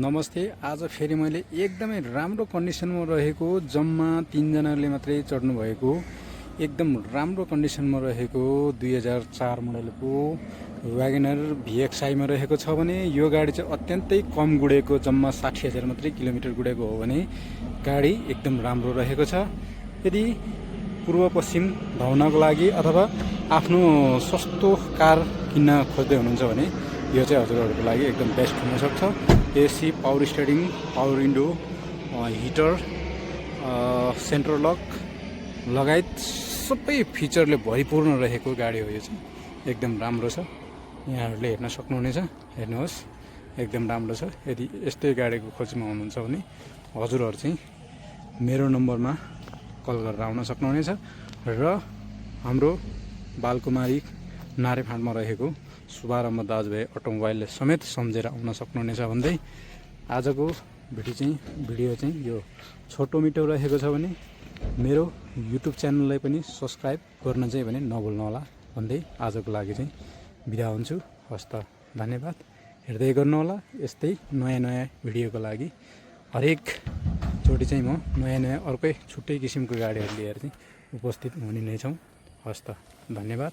नमस्ते। आज फेरि मैले एकदमै राम्रो कन्डिसनमा रहेको जम्मा 3 जनाले मात्रै चढ्नु भएको एकदम राम्रो कन्डिसनमा रहेको 2004 मोडलको व्यागनर VXI मा रहेको छ भने यो गाडी चाहिँ अत्यन्तै कम गुडेको जम्मा 60,000 मात्रै किलोमिटर गुडेको हो भने गाडी एकदम राम्रो रहेको छ। यदि पूर्व पश्चिम धाउनको लागि अथवा आफ्नो सस्तो कार किन्न खोज्दै हुनुहुन्छ भने यो चाहिँ हजुरहरूको लागि एकदम बेस्ट हुन सक्छ। AC, power steering, power window, heater, central lock लगायत सबै फिचरले भरिपूर्ण रहेको गाडी हो। यो चाहिँ एकदम राम्रो छ, यहाँहरूले हेर्न सक्नुहुनेछ। हेर्नुहोस्, एकदम राम्रो छ। यदि यस्तै गाडीको खोजमा हुनुहुन्छ भने हजुरहरू चाहिँ मेरो नम्बरमा कल गरेर आउन सक्नुहुनेछ र हाम्रो बालकुमारी नारेफाँटमा रहेको शुभारम्भ दाजुभाइ अटोमोबाइलले समेत सम्झेर आउन सक्नुहुनेछ भन्दै आजको भिडियो चाहिँ यो छोटो मिठो रहेको छ भने मेरो युट्युब च्यानललाई पनि सब्सक्राइब गर्न चाहिँ भने नभुल्नु होला भन्दै आजको लागि चाहिँ बिदा हुन्छु। हस्त धन्यवाद। हेर्दै गर्नुहोला यस्तै नयाँ भिडियोको लागि। हरेक चोटि चाहिँ म नयाँ अर्कै छुट्टै किसिमको गाडीहरू लिएर चाहिँ उपस्थित हुने नै छौँ। हस्त धन्यवाद।